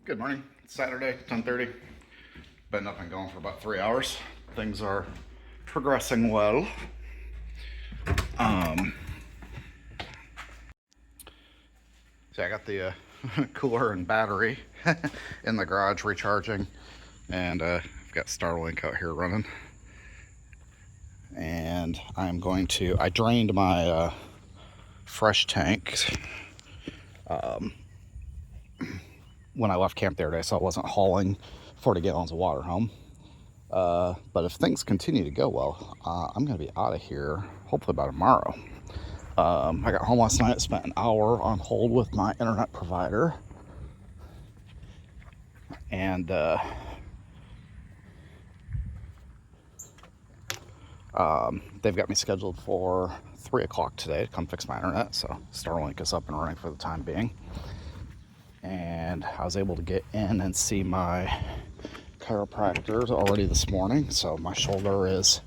Good morning. It's Saturday, 10:30. Been up and going for about 3 hours. Things are progressing well. Um, so I got the cooler and battery in the garage recharging, and I've got Starlink out here running. And I drained my fresh tank when I left camp the other day, so I wasn't hauling 40 gallons of water home. But if things continue to go well, I'm going to be out of here hopefully by tomorrow. I got home last night, spent an hour on hold with my internet provider, and they've got me scheduled for 3 o'clock today to come fix my internet, so Starlink is up and running for the time being. And I was able to get in and see my chiropractor already this morning, so my shoulder is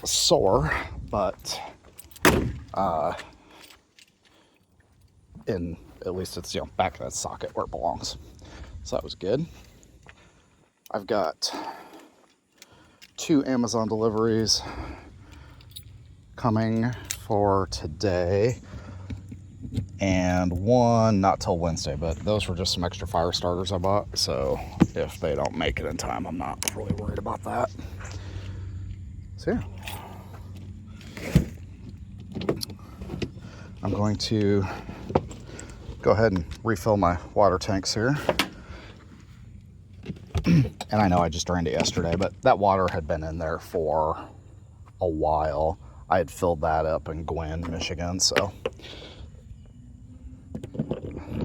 sore, but at least it's back in that socket where it belongs. So that was good. I've got 2 Amazon deliveries coming for today, and one not till Wednesday, but those were just some extra fire starters I bought, so if they don't make it in time, I'm not really worried about that. So yeah, I'm going to go ahead and refill my water tanks here. And I know I just drained it yesterday, but that water had been in there for a while. I had filled that up in Gwen, Michigan, so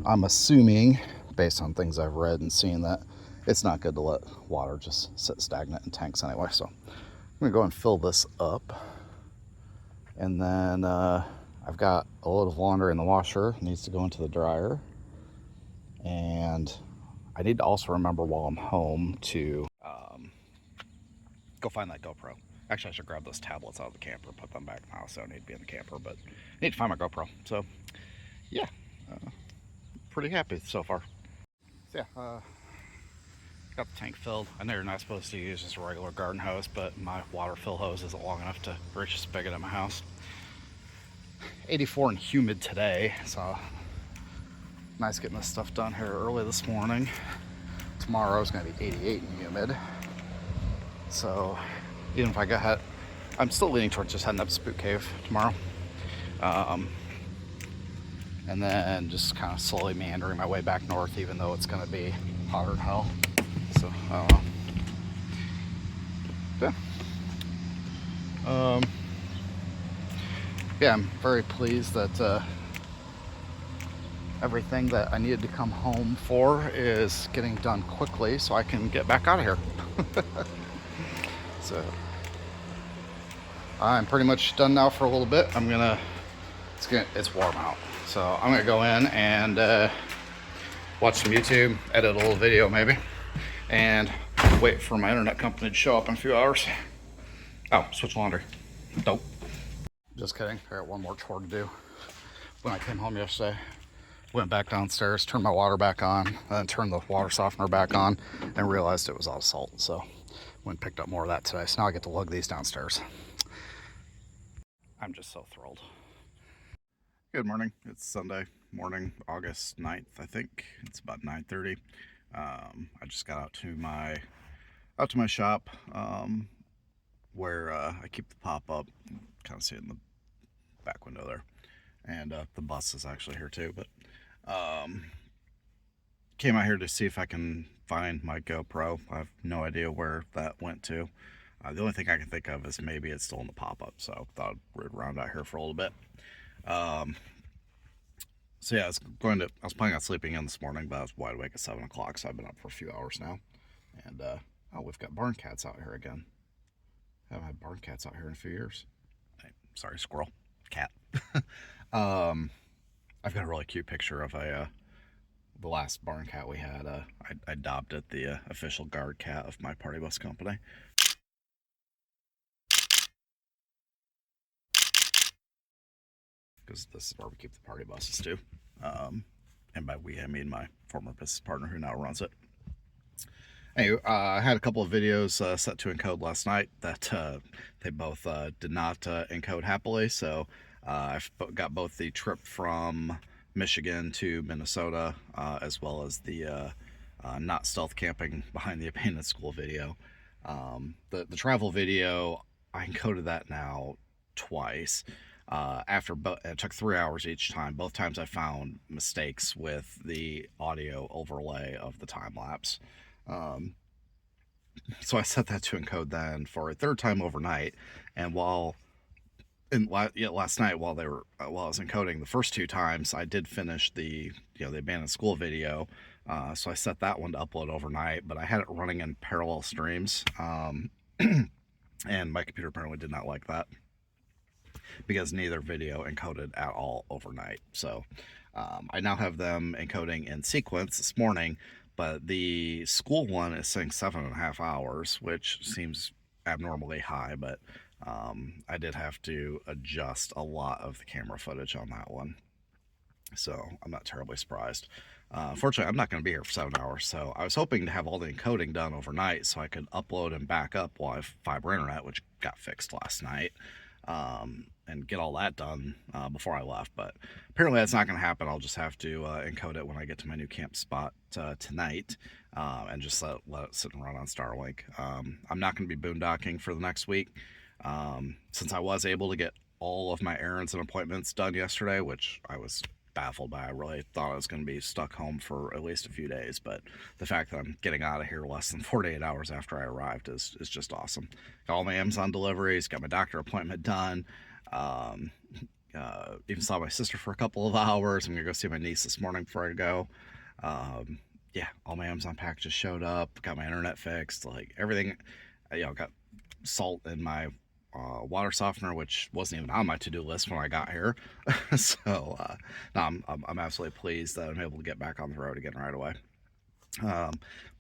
I'm assuming, based on things I've read and seen, that it's not good to let water just sit stagnant in tanks anyway. So I'm gonna go and fill this up, and then I've got a load of laundry in the washer. It needs to go into the dryer, and I need to also remember while I'm home to go find that GoPro. Actually, I should grab those tablets out of the camper, put them back in the house. I don't need to be in the camper, but I need to find my GoPro. So yeah, pretty happy so far. So yeah, got the tank filled. I know you're not supposed to use just a regular garden hose, but my water fill hose isn't long enough to reach the spigot at my house. 84 and humid today, so nice getting this stuff done here early this morning. Tomorrow's gonna be 88 and humid. So even if I got, I'm still leaning towards just heading up to Spook Cave tomorrow. And then just kind of slowly meandering my way back north, even though it's gonna be hotter than hell. So I don't know. Yeah. Yeah, I'm very pleased that everything that I needed to come home for is getting done quickly, so I can get back out of here. So I'm pretty much done now for a little bit. It's warm out, so I'm gonna go in and watch some YouTube, edit a little video maybe, and wait for my internet company to show up in a few hours. Oh, switch laundry. Dope. Just kidding. I got one more chore to do. When I came home yesterday, went back downstairs, turned my water back on, and then turned the water softener back on, and realized it was out of salt. So went and picked up more of that today. So now I get to lug these downstairs. I'm just so thrilled. Good morning. It's Sunday morning, August 9th, I think. It's about 9:30. I just got out to my shop, where I keep the pop-up. Kind of see it in the back window there. And the bus is actually here too, but came out here to see if I can find my GoPro. I have no idea where that went to. The only thing I can think of is maybe it's still in the pop-up, so I thought I'd root around out here for a little bit. So yeah, I was planning on sleeping in this morning, but I was wide awake at 7 o'clock, so I've been up for a few hours now. And oh, we've got barn cats out here again. I haven't had barn cats out here in a few years. Sorry, squirrel, cat. I've got a really cute picture of the last barn cat we had. I adopted the official guard cat of my party bus company. Because this is where we keep the party buses too. And by we, I mean my former business partner who now runs it. Anyway, I had a couple of videos set to encode last night that they both did not encode happily. So I've got both the trip from Michigan to Minnesota, as well as the not stealth camping behind the abandoned school video. The travel video, I encoded that now twice. It took 3 hours each time. Both times I found mistakes with the audio overlay of the time lapse. So I set that to encode then for a third time overnight. And last night while I was encoding the first 2 times, I did finish the abandoned school video. So I set that one to upload overnight, but I had it running in parallel streams. And my computer apparently did not like that, because neither video encoded at all overnight. So I now have them encoding in sequence this morning, but the school one is saying 7.5 hours, which seems abnormally high, but I did have to adjust a lot of the camera footage on that one. So I'm not terribly surprised. Fortunately, I'm not going to be here for 7 hours, so I was hoping to have all the encoding done overnight so I could upload and back up while I have fiber internet, which got fixed last night, and get all that done before I left. But apparently that's not going to happen. I'll just have to encode it when I get to my new camp spot tonight, and just let it sit and run on Starlink. I'm not going to be boondocking for the next week, since I was able to get all of my errands and appointments done yesterday, which I was baffled by. I really thought I was going to be stuck home for at least a few days, but the fact that I'm getting out of here less than 48 hours after I arrived is just awesome. Got all my Amazon deliveries, got my doctor appointment done, even saw my sister for a couple of hours. I'm gonna go see my niece this morning before I go. Yeah, all my Amazon packages showed up, got my internet fixed, like everything. Got salt in my water softener, which wasn't even on my to-do list when I got here. So no, I'm absolutely pleased that I'm able to get back on the road again right away.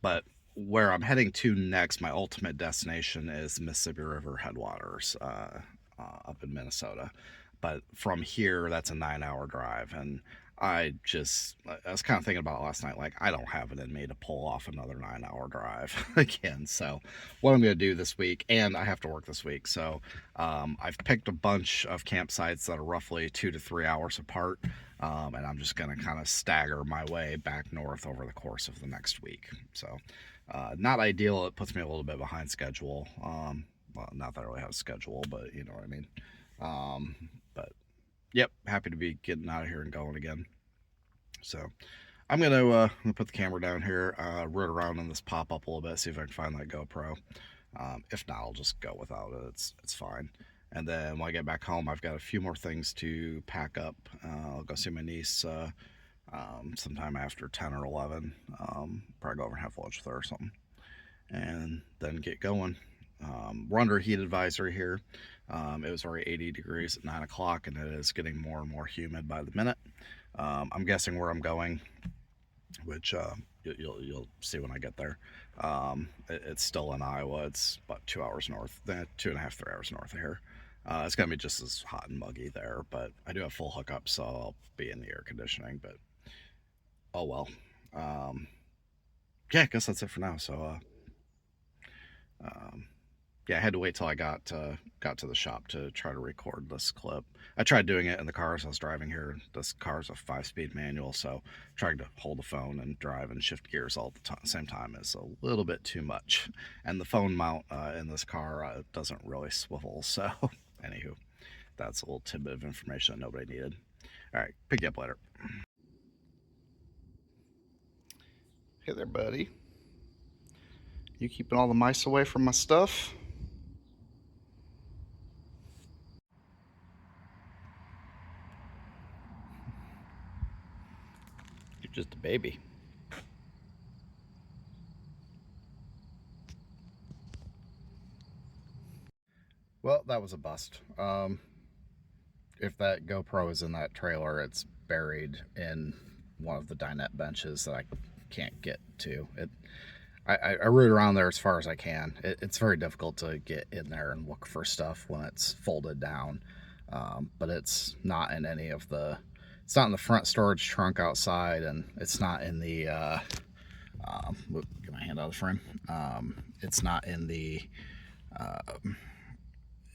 But where I'm heading to next, my ultimate destination is the Mississippi River headwaters up in Minnesota. But from here, that's a 9-hour drive, and I was kind of thinking about it last night, like, I don't have it in me to pull off another 9-hour drive again. So what I'm going to do this week, and I have to work this week, so I've picked a bunch of campsites that are roughly 2 to 3 hours apart, and I'm just going to kind of stagger my way back north over the course of the next week. So not ideal. It puts me a little bit behind schedule. Well, not that I really have a schedule, but you know what I mean. But yep, happy to be getting out of here and going again. So I'm gonna put the camera down here, root around in this pop-up a little bit, see if I can find that GoPro. If not, I'll just go without it. It's fine. And then when I get back home, I've got a few more things to pack up. I'll go see my niece sometime after 10 or 11. Probably go over and have lunch with her or something, and then get going. We're under a heat advisory here. It was already 80 degrees at 9 o'clock, and it is getting more and more humid by the minute. I'm guessing where I'm going, which you'll see when I get there. It's still in Iowa. It's about 2 hours north, 2.5, 3 hours north of here. It's gonna be just as hot and muggy there, but I do have full hookup, so I'll be in the air conditioning. But oh well. Yeah, I guess that's it for now. So yeah, I had to wait till I got to the shop to try to record this clip. I tried doing it in the car as I was driving here. This car's a 5-speed manual, so trying to hold the phone and drive and shift gears all at the same time is a little bit too much. And the phone mount in this car doesn't really swivel, so anywho, that's a little tidbit of information that nobody needed. All right, pick you up later. Hey there, buddy. You keeping all the mice away from my stuff? You're just a baby. Well, that was a bust. If that GoPro is in that trailer, it's buried in one of the dinette benches that I can't get to. I root around there as far as I can. It's very difficult to get in there and look for stuff when it's folded down, but it's not in any of the it's not in the front storage trunk outside, and it's not in the get my hand out of the frame. It's not in the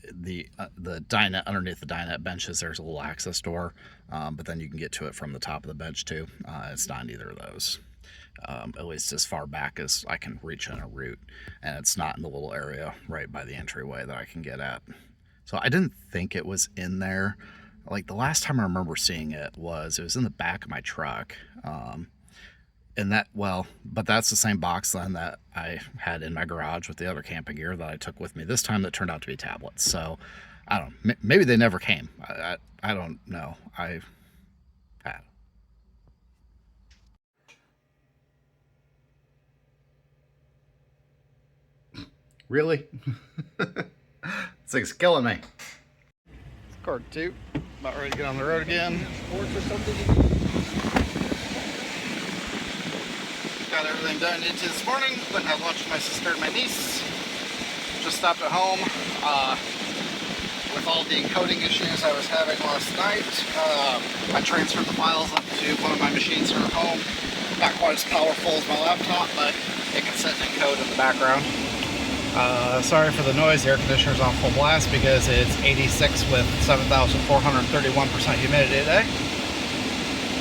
dinette. Underneath the dinette benches there's a little access door, but then you can get to it from the top of the bench too. It's not in either of those, at least as far back as I can reach in a route, and it's not in the little area right by the entryway that I can get at. So I didn't think it was in there. Like, the last time I remember seeing it was in the back of my truck. And that, well, but that's the same box then that I had in my garage with the other camping gear that I took with me this time that turned out to be tablets. So I don't know, maybe they never came. I don't know. Really? This thing's killing me. It's card 2, about ready to get on the road again. Got everything done I needed to this morning. Went and had lunch with my sister and my niece. Just stopped at home. With all the encoding issues I was having last night, I transferred the files up to one of my machines here at home. Not quite as powerful as my laptop, but it can sit and encode in the background. Sorry for the noise. The air conditioner's on full blast because it's 86 with 7,431% humidity today.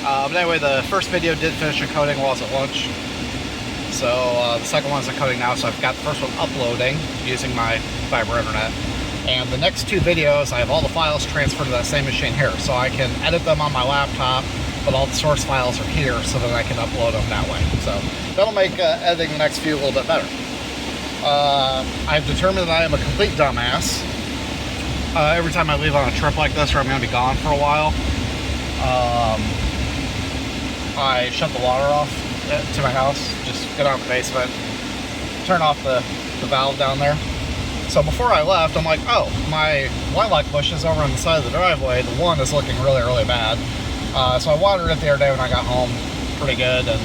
But anyway, the first video did finish encoding while I was at lunch. So the second one's encoding now, so I've got the first one uploading using my fiber internet. And the next 2 videos, I have all the files transferred to that same machine here. So I can edit them on my laptop, but all the source files are here so that I can upload them that way. So that'll make editing the next few a little bit better. I've determined that I am a complete dumbass. Every time I leave on a trip like this, or I'm going to be gone for a while, I shut the water off to my house. Just go down to the basement, turn off the valve down there. So before I left, I'm like, oh, my lilac bush is over on the side of the driveway. The one is looking really, really bad. So I watered it the other day when I got home pretty good. And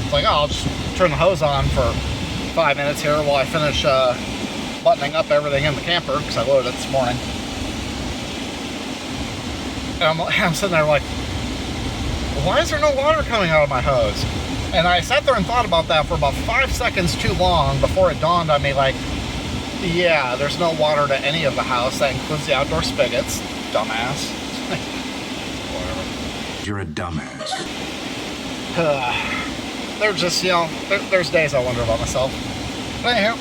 it's like, oh, I'll just turn the hose on for 5 minutes here while I finish buttoning up everything in the camper, because I loaded it this morning. And I'm sitting there like, why is there no water coming out of my hose? And I sat there and thought about that for about 5 seconds too long before it dawned on me, like, yeah, there's no water to any of the house. That includes the outdoor spigots. Dumbass. Whatever. You're a dumbass. They're just, you know, there's days I wonder about myself. But anyhow,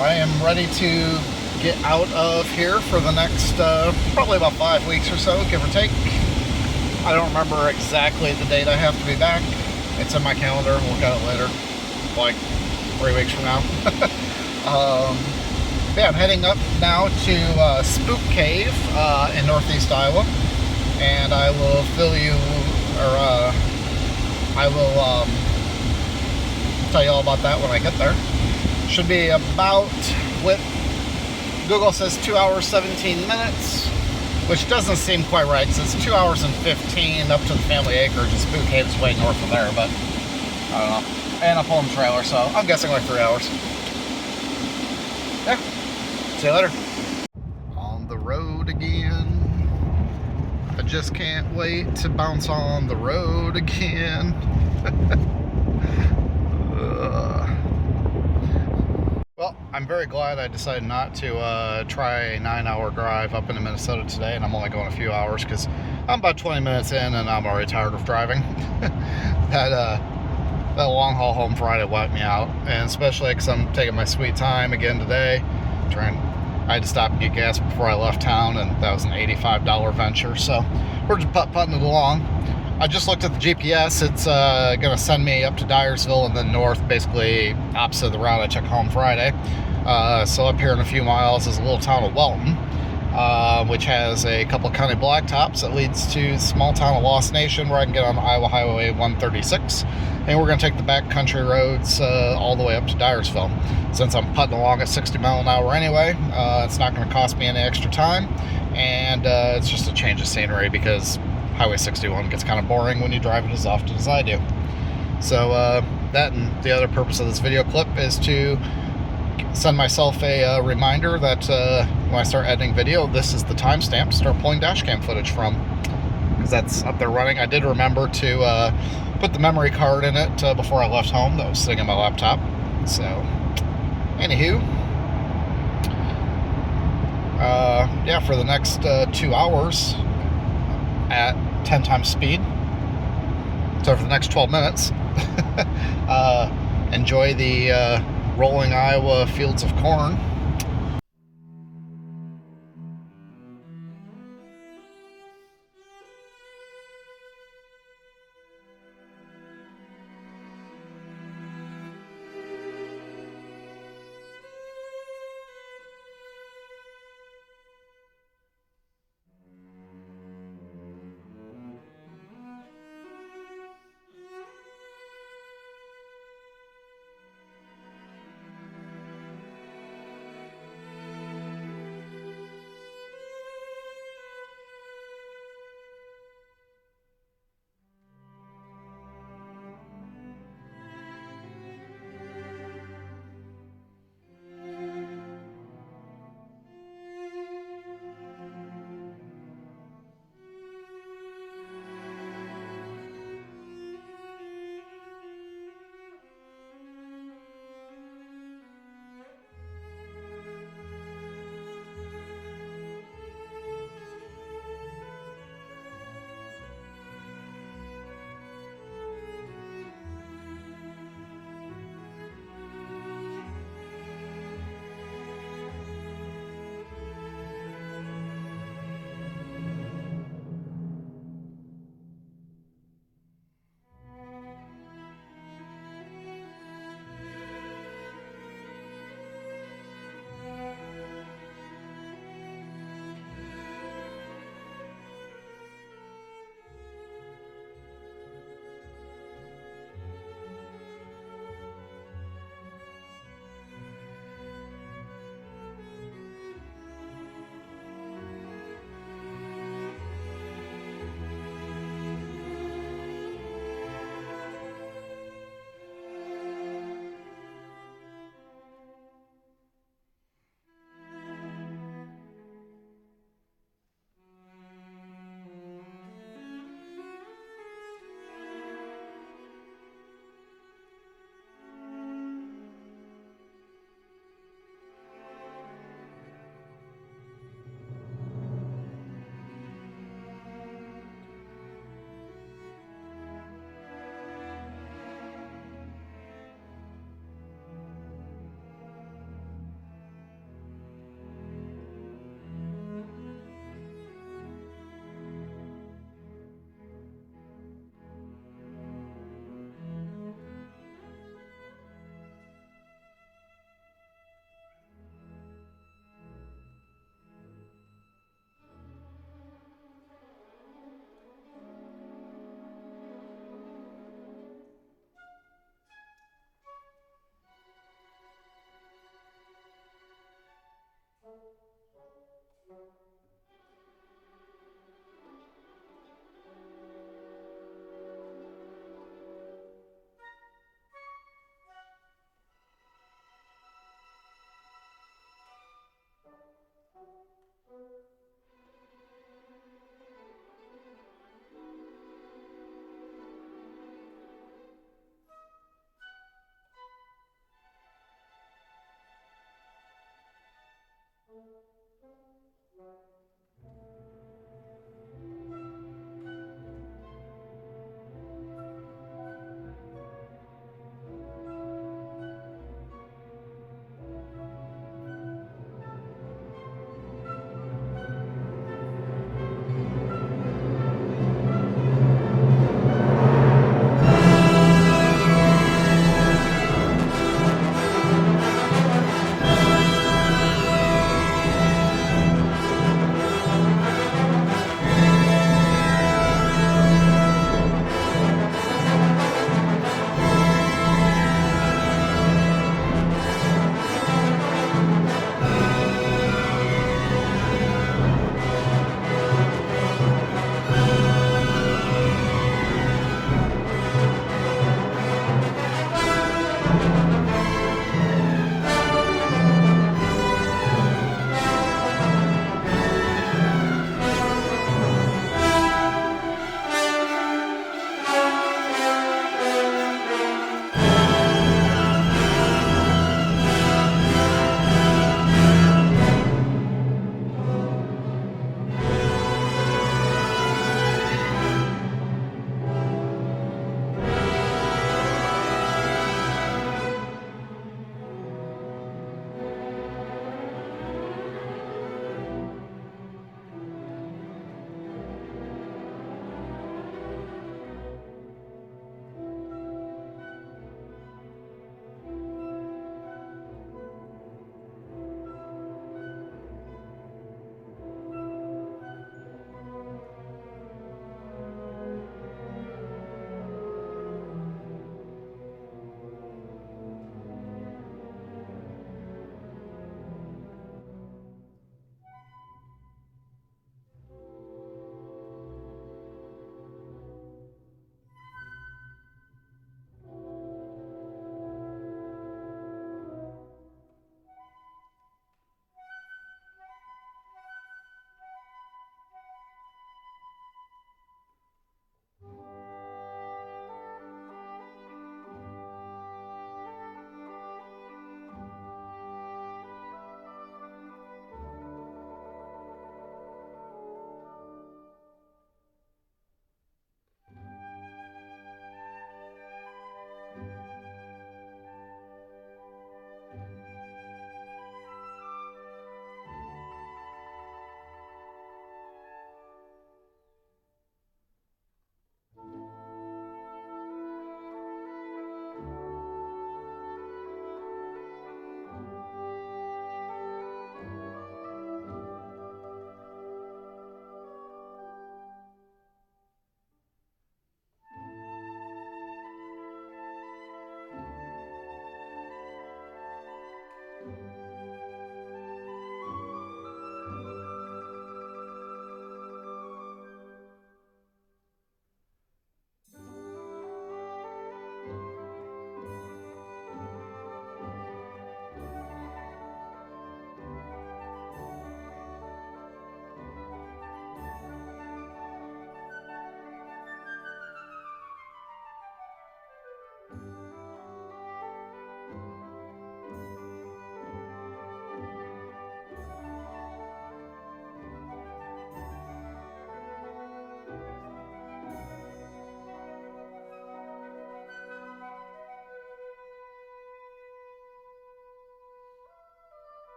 I am ready to get out of here for the next probably about 5 weeks or so, give or take. I don't remember exactly the date I have to be back. It's in my calendar. We'll look at it later, like 3 weeks from now. Yeah, I'm heading up now to Spook Cave in northeast Iowa, and I will fill you, or I will tell you all about that when I get there. Should be about, what Google says, 2 hours 17 minutes, which doesn't seem quite right, because it's 2 hours and 15 up to the family acreage, and Spook Cave is way north of there, but I don't know. And I'm pulling the trailer, so I'm guessing like 3 hours. Yeah, see you later. On the road again. I just can't wait to bounce on the road again. Well, I'm very glad I decided not to try a 9-hour drive up into Minnesota today, and I'm only going a few hours because I'm about 20 minutes in and I'm already tired of driving. That long haul home Friday wiped me out, and especially because I'm taking my sweet time again today. I had to stop and get gas before I left town, and that was an $85 venture, so we're just putt-putting it along. I just looked at the GPS. It's going to send me up to Dyersville and then north, basically opposite of the route I took home Friday. So up here in a few miles is a little town of Welton, which has a couple of county blacktops that leads to the small town of Lost Nation, where I can get on Iowa Highway 136. And we're going to take the backcountry roads all the way up to Dyersville. Since I'm putting along at 60 miles an hour anyway, it's not going to cost me any extra time. And it's just a change of scenery, because Highway 61 gets kind of boring when you drive it as often as I do. So that, and the other purpose of this video clip is to send myself a reminder that when I start editing video, this is the timestamp to start pulling dash cam footage from, because that's up there running. I did remember to put the memory card in it before I left home that was sitting on my laptop. So, anywho, yeah, for the next 2 hours at 10 times speed, so for the next 12 minutes, enjoy the rolling Iowa fields of corn.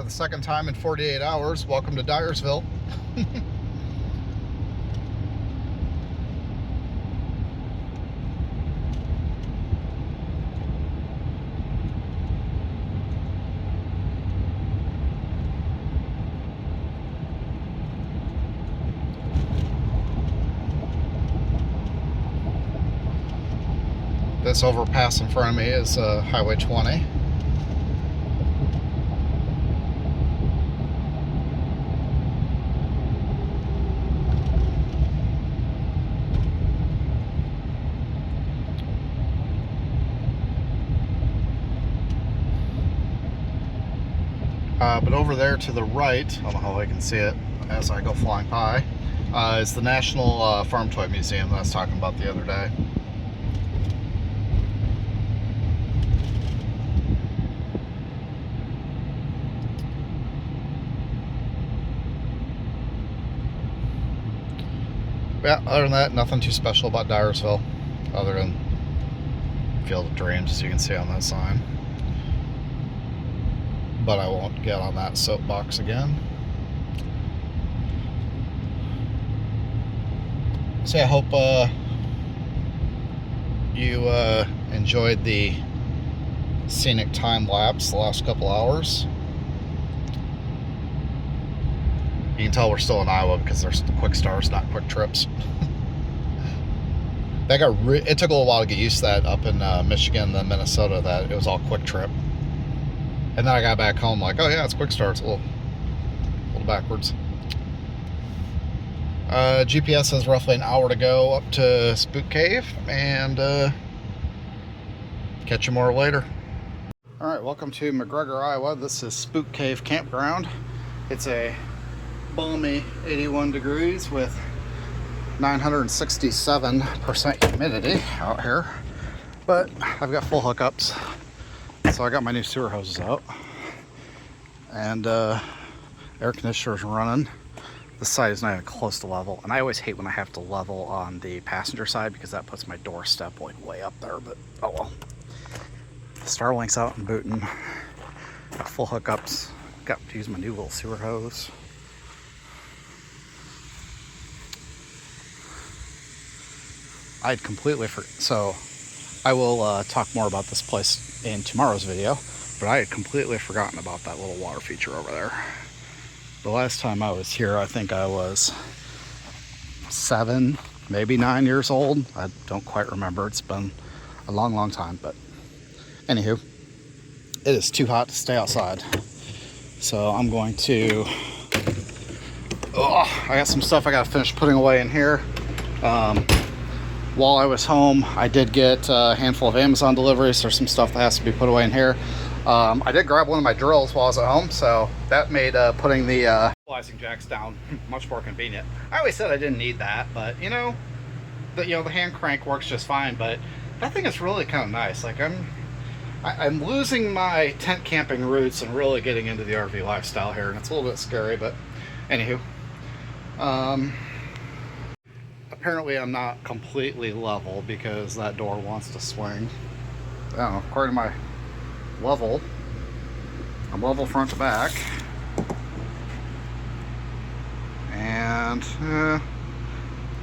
the second time in 48 hours. Welcome to Dyersville. This overpass in front of me is Highway 20. But over there to the right, I don't know how I can see it as I go flying by, is the National Farm Toy Museum that I was talking about the other day. Yeah, other than that, nothing too special about Dyersville, other than Field of Dreams, as you can see on that sign. But I won't get on that soapbox again. So I hope you enjoyed the Scenic time-lapse the last couple hours. You can tell we're still in Iowa because there's quick starts, not quick trips. It took a little while to get used to that up in Michigan and then Minnesota, that it was all quick trip. And then I got back home like, oh yeah, it's quick starts, a little backwards. GPS has roughly an hour to go up to Spook Cave, and catch you more later. All right, welcome to McGregor, Iowa. This is Spook Cave Campground. It's a balmy 81 degrees with 967% humidity out here, but I've got full hookups. So I got my new sewer hoses out, and air conditioner's running. This side is not even close to level, and I always hate when I have to level on the passenger side because that puts my doorstep like way up there, but oh well. Starlink's out and booting. Got full hookups. Got to use my new little sewer hose. I'd completely so I will talk more about this place in tomorrow's video, but I had completely forgotten about that little water feature over there. The last time I was here, I think I was 7, maybe 9 years old. I don't quite remember. It's been a long time, but anywho, it is too hot to stay outside. So I'm going to, I got some stuff I got to finish putting away in here. While I was home, I did get a handful of Amazon deliveries. There's some stuff that has to be put away in here. I did grab one of my drills while I was at home, so that made putting the splicing jacks down much more convenient. I always said I didn't need that, but the hand crank works just fine. But that thing is really kind of nice. Like I'm losing my tent camping roots and really getting into the RV lifestyle here, and it's a little bit scary. But anywho. Apparently I'm not completely level because that door wants to swing. I don't know, according to my level, I'm level front to back. And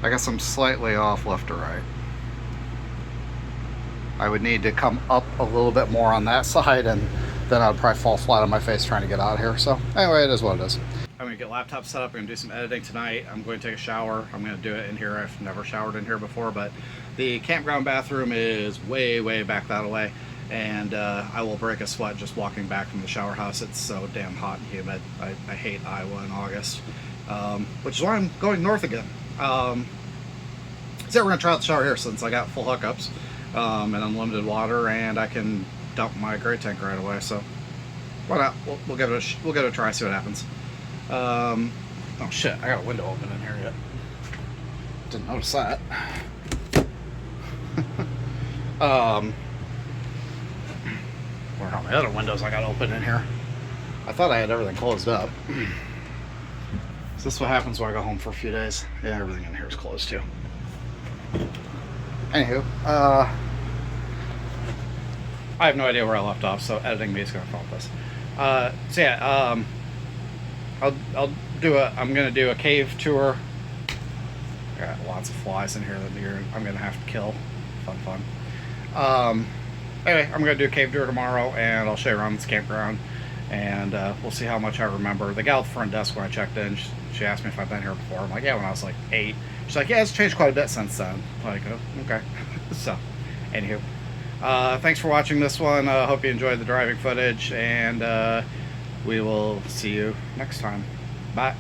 I guess I'm slightly off left to right. I would need to come up a little bit more on that side, and then I'd probably fall flat on my face trying to get out of here. So anyway, it is what it is. I'm going to get laptop set up. I'm going to do some editing tonight. I'm going to take a shower. I'm going to do it in here. I've never showered in here before, but the campground bathroom is way back that way, and I will break a sweat just walking back from the shower house. It's so damn hot and humid. I hate Iowa in August, which is why I'm going north again. So we're going to try out the shower here since I got full hookups and unlimited water, and I can dump my gray tank right away. So why not? We'll give it a try, see what happens. Oh shit, I got a window open in here yet. Didn't notice that. Where are my other windows I got open in here? I thought I had everything closed up. Is this what happens when I go home for a few days? Yeah, everything in here is closed too. Anywho, I have no idea where I left off, so editing me is going to follow this. So yeah, I'm gonna do a cave tour. I got lots of flies in here that I'm gonna have to kill. Fun. Anyway, I'm gonna do a cave tour tomorrow, and I'll show you around this campground, and we'll see how much I remember. The gal at the front desk when I checked in, she asked me if I've been here before. I'm like, yeah, when I was like 8. She's like, yeah, it's changed quite a bit since then. I'm like, oh, okay. So, anywho, thanks for watching this one. Hope you enjoyed the driving footage, and we will see you next time. Bye.